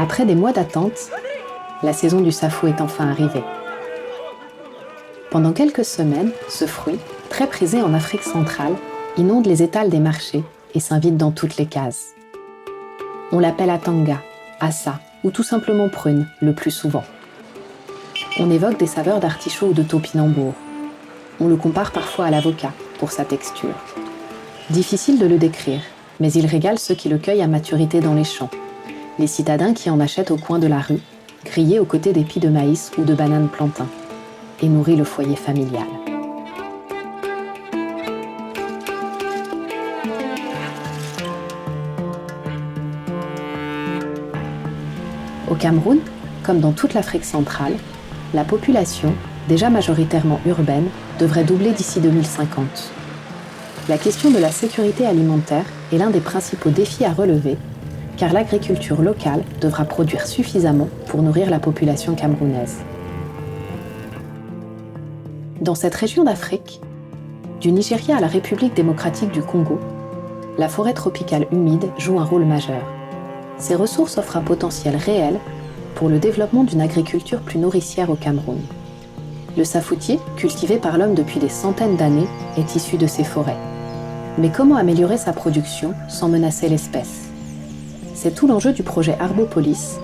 Après des mois d'attente, la saison du safou est enfin arrivée. Pendant quelques semaines, ce fruit, très prisé en Afrique centrale, inonde les étals des marchés et s'invite dans toutes les cases. On l'appelle atanga, assa ou tout simplement prune, le plus souvent. On évoque des saveurs d'artichaut ou de topinambour. On le compare parfois à l'avocat pour sa texture. Difficile de le décrire, mais il régale ceux qui le cueillent à maturité dans les champs. Les citadins qui en achètent au coin de la rue, grillés aux côtés d'épis de maïs ou de bananes plantains, et nourrit le foyer familial. Au Cameroun, comme dans toute l'Afrique centrale, la population, déjà majoritairement urbaine, devrait doubler d'ici 2050. La question de la sécurité alimentaire est l'un des principaux défis à relever, car l'agriculture locale devra produire suffisamment pour nourrir la population camerounaise. Dans cette région d'Afrique, du Nigeria à la République démocratique du Congo, la forêt tropicale humide joue un rôle majeur. Ces ressources offrent un potentiel réel pour le développement d'une agriculture plus nourricière au Cameroun. Le safoutier, cultivé par l'homme depuis des centaines d'années, est issu de ces forêts. Mais comment améliorer sa production sans menacer l'espèce ? C'est tout l'enjeu du projet Arbopolis,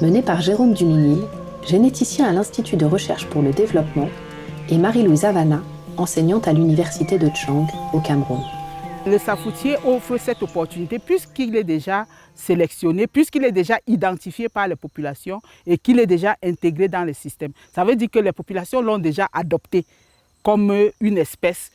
mené par Jérôme Duminil, généticien à l'Institut de recherche pour le développement, et Marie-Louise Havana, enseignante à l'université de Tchang, au Cameroun. Le safoutier offre cette opportunité puisqu'il est déjà sélectionné, puisqu'il est déjà identifié par les populations et qu'il est déjà intégré dans le système. Ça veut dire que les populations l'ont déjà adopté comme une espèce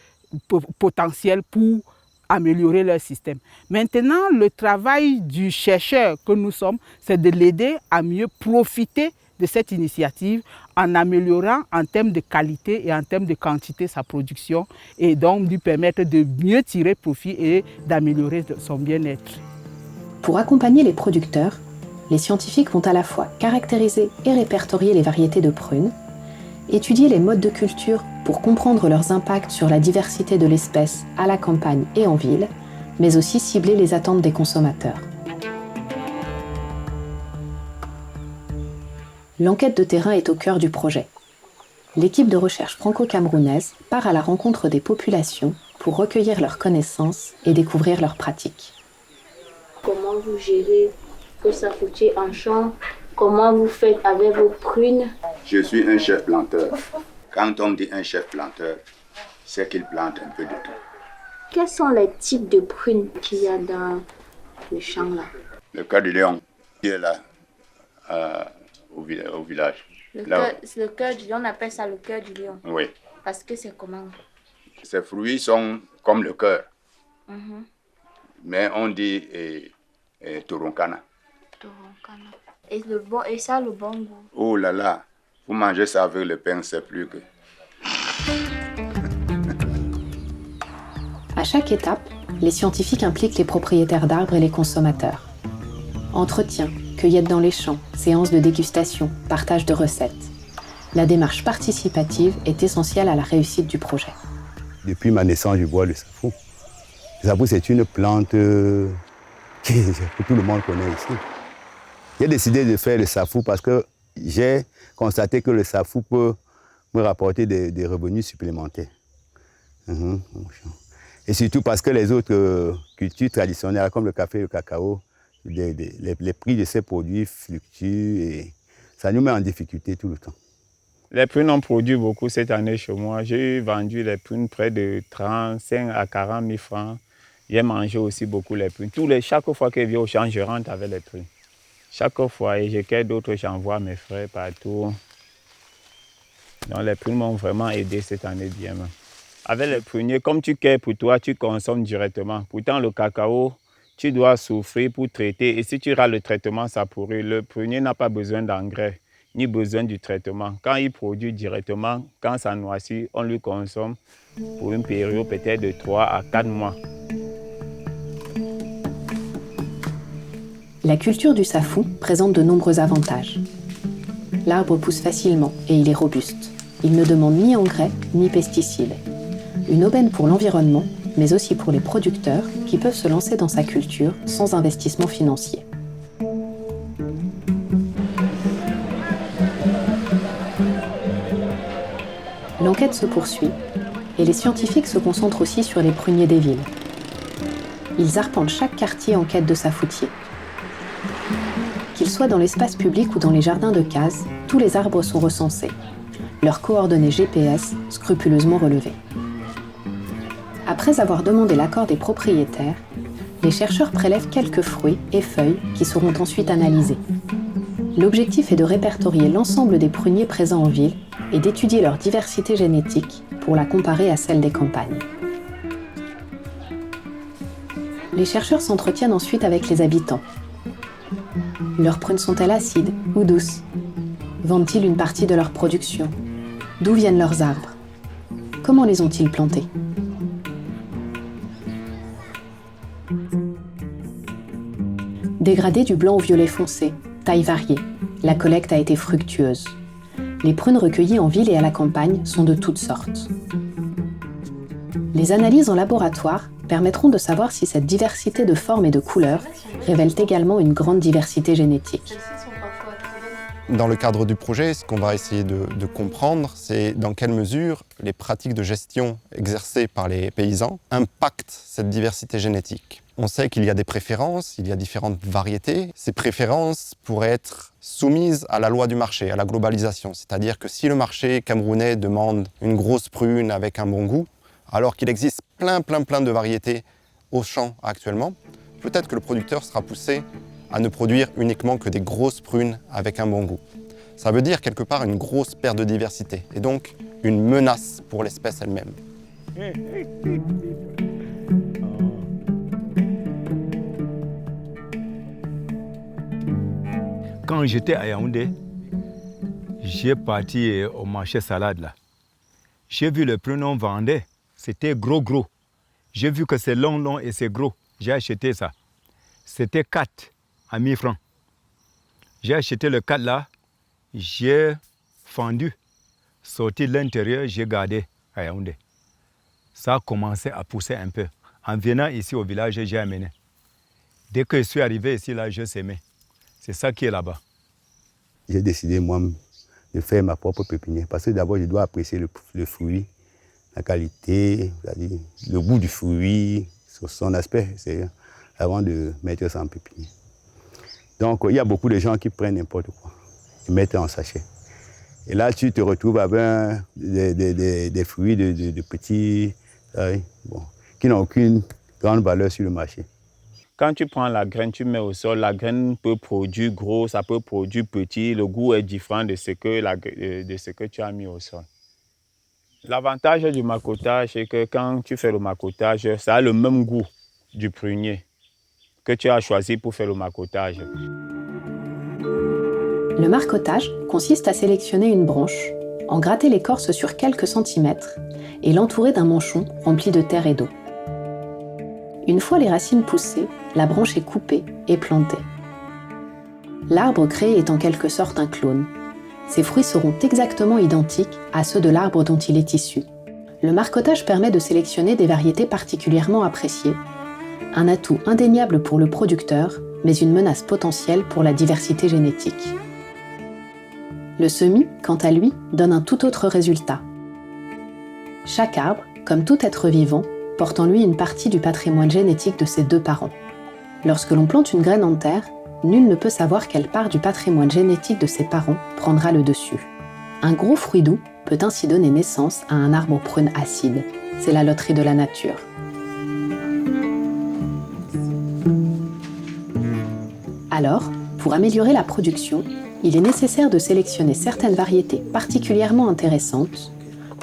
potentielle pour améliorer leur système. Maintenant, le travail du chercheur que nous sommes, c'est de l'aider à mieux profiter de cette initiative en améliorant en termes de qualité et en termes de quantité sa production et donc lui permettre de mieux tirer profit et d'améliorer son bien-être. Pour accompagner les producteurs, les scientifiques vont à la fois caractériser et répertorier les variétés de prunes, étudier les modes de culture pour comprendre leurs impacts sur la diversité de l'espèce à la campagne et en ville, mais aussi cibler les attentes des consommateurs. L'enquête de terrain est au cœur du projet. L'équipe de recherche franco-camerounaise part à la rencontre des populations pour recueillir leurs connaissances et découvrir leurs pratiques. Comment vous gérez vos safoutiers en champ? Comment vous faites avec vos prunes? Je suis un chef planteur. Quand on dit un chef planteur, c'est qu'il plante un peu de tout. Quels sont les types de prunes qu'il y a dans le champ là? Le cœur du lion, qui est là, au village. Le cœur du lion, on appelle ça le cœur du lion. Oui. Parce que c'est comment? Ces fruits sont comme le cœur. Mais on dit toronkana. Toronkana. Et ça a le bon goût. Oh là là, vous mangez ça avec le pain, c'est plus que... À chaque étape, les scientifiques impliquent les propriétaires d'arbres et les consommateurs. Entretien, cueillette dans les champs, séances de dégustation, partage de recettes. La démarche participative est essentielle à la réussite du projet. Depuis ma naissance, je bois le safou. Le safou, c'est une plante que tout le monde connaît ici. J'ai décidé de faire le safou parce que j'ai constaté que le safou peut me rapporter des revenus supplémentaires. Et surtout parce que les autres cultures traditionnelles, comme le café et le cacao, les prix de ces produits fluctuent et ça nous met en difficulté tout le temps. Les prunes ont produit beaucoup cette année chez moi. J'ai vendu les prunes près de 35 à 40 000 francs. J'ai mangé aussi beaucoup les prunes. Chaque fois que je viens au champ, je rentre avec les prunes. Chaque fois, et je cueille d'autres, j'envoie mes frères partout. Donc les prunes m'ont vraiment aidé cette année bien. Avec les pruniers, comme tu cueilles pour toi, tu consommes directement. Pourtant, le cacao, tu dois souffrir pour traiter. Et si tu rates le traitement, ça pourrit. Le prunier n'a pas besoin d'engrais, ni besoin du traitement. Quand il produit directement, quand ça noircit, on lui consomme pour une période peut-être de 3 à 4 mois. La culture du safou présente de nombreux avantages. L'arbre pousse facilement et il est robuste. Il ne demande ni engrais ni pesticides. Une aubaine pour l'environnement, mais aussi pour les producteurs qui peuvent se lancer dans sa culture sans investissement financier. L'enquête se poursuit et les scientifiques se concentrent aussi sur les pruniers des villes. Ils arpentent chaque quartier en quête de safoutiers. Qu'ils soient dans l'espace public ou dans les jardins de cases, tous les arbres sont recensés, leurs coordonnées GPS scrupuleusement relevées. Après avoir demandé l'accord des propriétaires, les chercheurs prélèvent quelques fruits et feuilles qui seront ensuite analysés. L'objectif est de répertorier l'ensemble des pruniers présents en ville et d'étudier leur diversité génétique pour la comparer à celle des campagnes. Les chercheurs s'entretiennent ensuite avec les habitants. Leurs prunes sont-elles acides ou douces? Vendent-ils une partie de leur production? D'où viennent leurs arbres? Comment les ont-ils plantés? Dégradées du blanc au violet foncé, taille variée, la collecte a été fructueuse. Les prunes recueillies en ville et à la campagne sont de toutes sortes. Les analyses en laboratoire permettront de savoir si cette diversité de formes et de couleurs révèle également une grande diversité génétique. Dans le cadre du projet, ce qu'on va essayer de comprendre, c'est dans quelle mesure les pratiques de gestion exercées par les paysans impactent cette diversité génétique. On sait qu'il y a des préférences, il y a différentes variétés. Ces préférences pourraient être soumises à la loi du marché, à la globalisation. C'est-à-dire que si le marché camerounais demande une grosse prune avec un bon goût, alors qu'il existe plein de variétés au champ actuellement, peut-être que le producteur sera poussé à ne produire uniquement que des grosses prunes avec un bon goût. Ça veut dire quelque part une grosse perte de diversité et donc une menace pour l'espèce elle-même. Quand j'étais à Yaoundé, j'ai parti au marché salade là. J'ai vu le prune on vendait, c'était gros. J'ai vu que c'est long et c'est gros. J'ai acheté ça. C'était 4 à 1000 francs. J'ai acheté le 4 là, j'ai fendu, sorti de l'intérieur, j'ai gardé à Yaoundé. Ça a commencé à pousser un peu. En venant ici au village, j'ai amené. Dès que je suis arrivé ici, là, je s'aimais. C'est ça qui est là-bas. J'ai décidé, moi, de faire ma propre pépinière. Parce que d'abord, je dois apprécier le fruit, la qualité, c'est-à-dire le goût du fruit, son aspect, c'est avant de mettre ça en pépinière. Donc, il y a beaucoup de gens qui prennent n'importe quoi. Ils mettent en sachet. Et là, tu te retrouves avec des fruits de petits, qui n'ont aucune grande valeur sur le marché. Quand tu prends la graine, tu mets au sol, la graine peut produire gros, ça peut produire petit, le goût est différent de ce que tu as mis au sol. L'avantage du macotage, c'est que quand tu fais le macotage, ça a le même goût du prunier que tu as choisi pour faire le macotage. Le marcotage consiste à sélectionner une branche, en gratter l'écorce sur quelques centimètres et l'entourer d'un manchon rempli de terre et d'eau. Une fois les racines poussées, la branche est coupée et plantée. L'arbre créé est en quelque sorte un clone. Ses fruits seront exactement identiques à ceux de l'arbre dont il est issu. Le marcotage permet de sélectionner des variétés particulièrement appréciées, un atout indéniable pour le producteur, mais une menace potentielle pour la diversité génétique. Le semis, quant à lui, donne un tout autre résultat. Chaque arbre, comme tout être vivant, porte en lui une partie du patrimoine génétique de ses 2 parents. Lorsque l'on plante une graine en terre, nul ne peut savoir quelle part du patrimoine génétique de ses parents prendra le dessus. Un gros fruit doux peut ainsi donner naissance à un arbre aux prunes acides. C'est la loterie de la nature. Alors, pour améliorer la production, il est nécessaire de sélectionner certaines variétés particulièrement intéressantes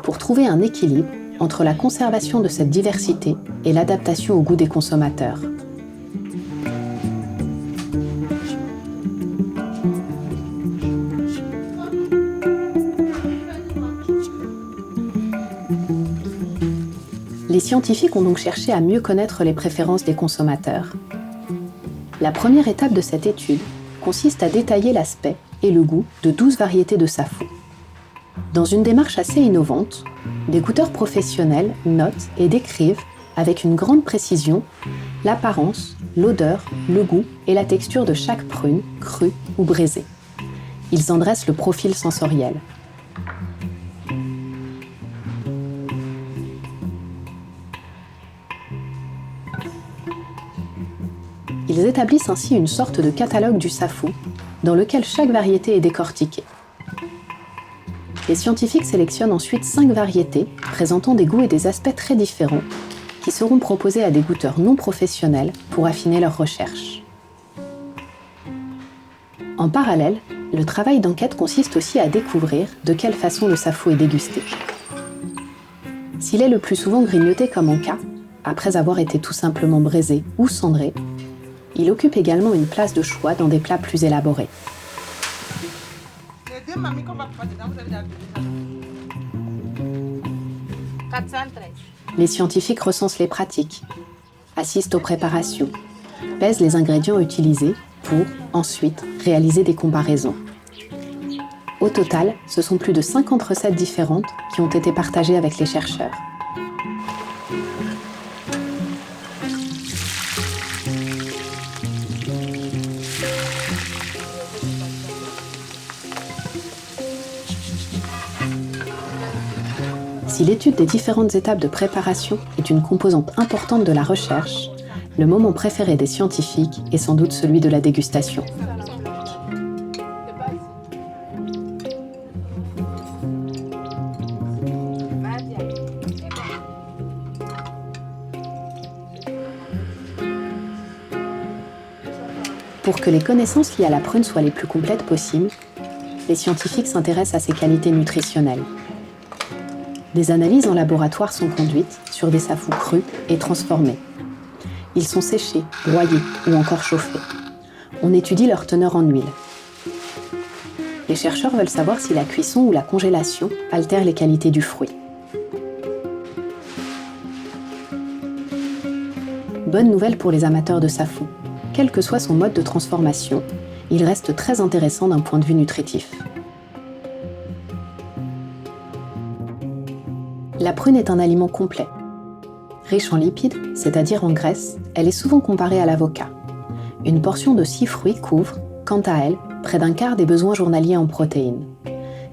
pour trouver un équilibre entre la conservation de cette diversité et l'adaptation au goût des consommateurs. Les scientifiques ont donc cherché à mieux connaître les préférences des consommateurs. La première étape de cette étude consiste à détailler l'aspect et le goût de 12 variétés de safou. Dans une démarche assez innovante, des goûteurs professionnels notent et décrivent avec une grande précision l'apparence, l'odeur, le goût et la texture de chaque prune, crue ou braisée. Ils en dressent le profil sensoriel. Ils établissent ainsi une sorte de catalogue du safou, dans lequel chaque variété est décortiquée. Les scientifiques sélectionnent ensuite 5 variétés, présentant des goûts et des aspects très différents, qui seront proposés à des goûteurs non professionnels pour affiner leurs recherches. En parallèle, le travail d'enquête consiste aussi à découvrir de quelle façon le safou est dégusté. S'il est le plus souvent grignoté comme en cas, après avoir été tout simplement braisé ou cendré, il occupe également une place de choix dans des plats plus élaborés. Les scientifiques recensent les pratiques, assistent aux préparations, pèsent les ingrédients utilisés pour, ensuite, réaliser des comparaisons. Au total, ce sont plus de 50 recettes différentes qui ont été partagées avec les chercheurs. Si l'étude des différentes étapes de préparation est une composante importante de la recherche, le moment préféré des scientifiques est sans doute celui de la dégustation. Pour que les connaissances liées à la prune soient les plus complètes possibles, les scientifiques s'intéressent à ses qualités nutritionnelles. Des analyses en laboratoire sont conduites sur des safous crus et transformés. Ils sont séchés, broyés ou encore chauffés. On étudie leur teneur en huile. Les chercheurs veulent savoir si la cuisson ou la congélation altère les qualités du fruit. Bonne nouvelle pour les amateurs de safou. Quel que soit son mode de transformation, il reste très intéressant d'un point de vue nutritif. La prune est un aliment complet. Riche en lipides, c'est-à-dire en graisse, elle est souvent comparée à l'avocat. Une portion de 6 fruits couvre, quant à elle, près d'un quart des besoins journaliers en protéines.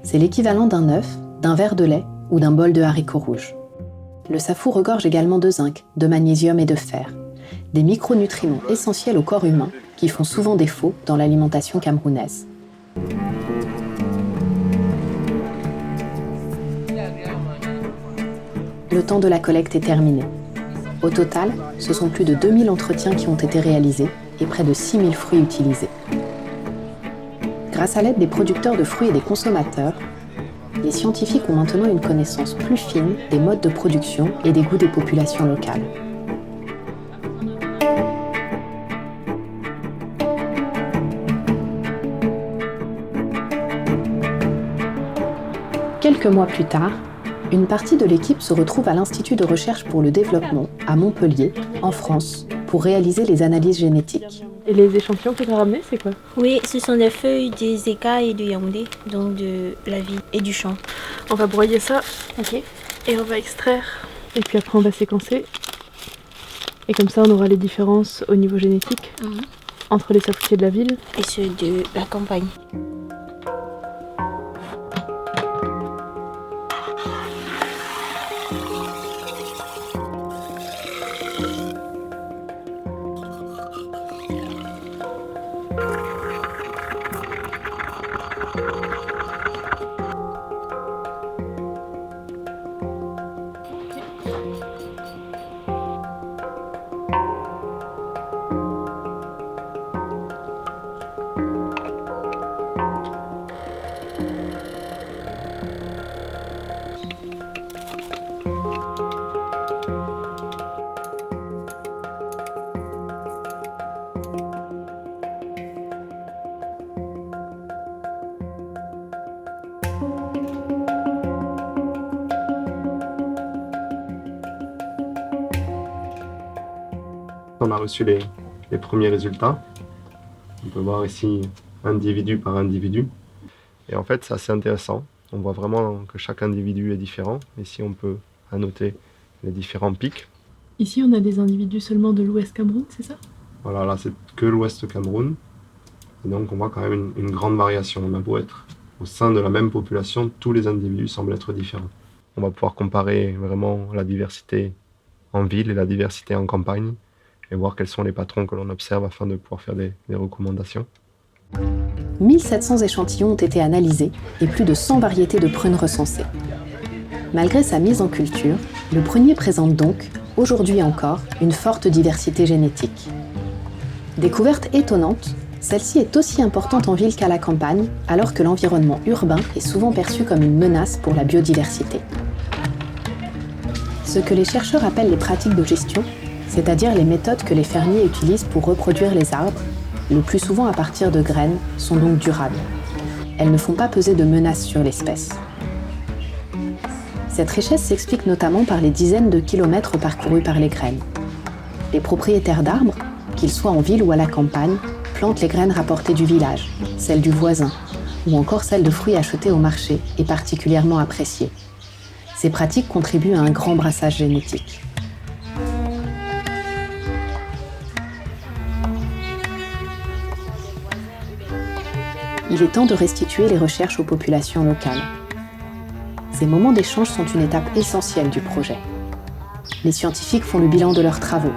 C'est l'équivalent d'un œuf, d'un verre de lait ou d'un bol de haricots rouges. Le safou regorge également de zinc, de magnésium et de fer, des micronutriments essentiels au corps humain qui font souvent défaut dans l'alimentation camerounaise. Le temps de la collecte est terminé. Au total, ce sont plus de 2000 entretiens qui ont été réalisés et près de 6000 fruits utilisés. Grâce à l'aide des producteurs de fruits et des consommateurs, les scientifiques ont maintenant une connaissance plus fine des modes de production et des goûts des populations locales. Quelques mois plus tard, une partie de l'équipe se retrouve à l'Institut de recherche pour le développement à Montpellier, en France, pour réaliser les analyses génétiques. Et les échantillons que tu as ramenés, c'est quoi? Oui, ce sont des feuilles des écailles de Yaoundé, donc de la ville et du champ. On va broyer ça, Ok. et on va extraire. Et puis après, on va séquencer. Et comme ça, on aura les différences au niveau génétique entre les safoutiers de la ville Et ceux de la campagne. On a reçu les premiers résultats. On peut voir ici individu par individu. Et en fait, c'est assez intéressant. On voit vraiment que chaque individu est différent. Ici, on peut annoter les différents pics. Ici, on a des individus seulement de l'Ouest Cameroun, c'est ça? Voilà, là, c'est que l'Ouest Cameroun. Et donc, on voit quand même une grande variation. On a beau être au sein de la même population, tous les individus semblent être différents. On va pouvoir comparer vraiment la diversité en ville et la diversité en campagne. et voir quels sont les patrons que l'on observe afin de pouvoir faire des recommandations. 1700 échantillons ont été analysés et plus de 100 variétés de prunes recensées. Malgré sa mise en culture, le prunier présente donc, aujourd'hui encore, une forte diversité génétique. Découverte étonnante, celle-ci est aussi importante en ville qu'à la campagne, alors que l'environnement urbain est souvent perçu comme une menace pour la biodiversité. Ce que les chercheurs appellent les pratiques de gestion, c'est-à-dire les méthodes que les fermiers utilisent pour reproduire les arbres, le plus souvent à partir de graines, sont donc durables. Elles ne font pas peser de menaces sur l'espèce. Cette richesse s'explique notamment par les dizaines de kilomètres parcourus par les graines. Les propriétaires d'arbres, qu'ils soient en ville ou à la campagne, plantent les graines rapportées du village, celles du voisin, ou encore celles de fruits achetés au marché et particulièrement appréciées. Ces pratiques contribuent à un grand brassage génétique. Il est temps de restituer les recherches aux populations locales. Ces moments d'échange sont une étape essentielle du projet. Les scientifiques font le bilan de leurs travaux.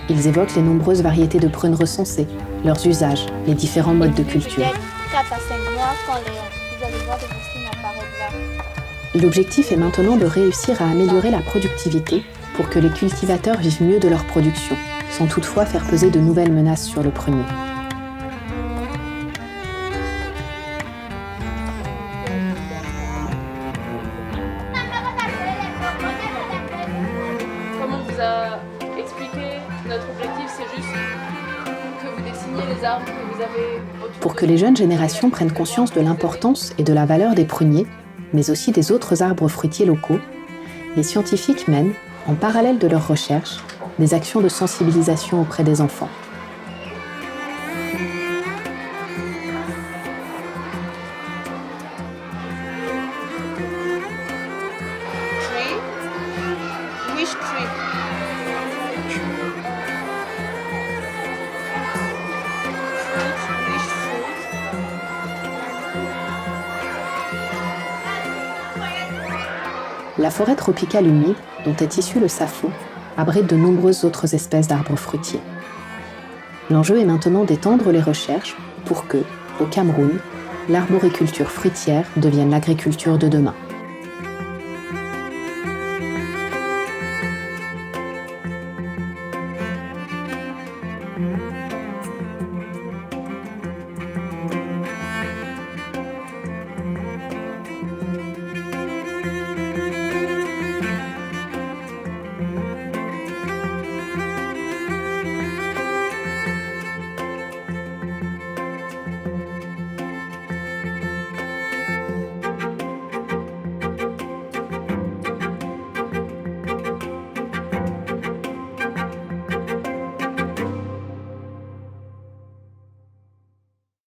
Ils évoquent les nombreuses variétés de prunes recensées, leurs usages, les différents modes de culture. L'objectif est maintenant de réussir à améliorer la productivité pour que les cultivateurs vivent mieux de leur production, sans toutefois faire peser de nouvelles menaces sur le prunier. Comme on vous a expliqué, notre objectif c'est juste que vous dessiniez les arbres que vous avez autour. Pour que les jeunes générations prennent conscience de l'importance et de la valeur des pruniers, mais aussi des autres arbres fruitiers locaux, les scientifiques mènent, en parallèle de leurs recherches, des actions de sensibilisation auprès des enfants. La forêt tropicale humide, dont est issu le safou, abrite de nombreuses autres espèces d'arbres fruitiers. L'enjeu est maintenant d'étendre les recherches pour que, au Cameroun, l'arboriculture fruitière devienne l'agriculture de demain.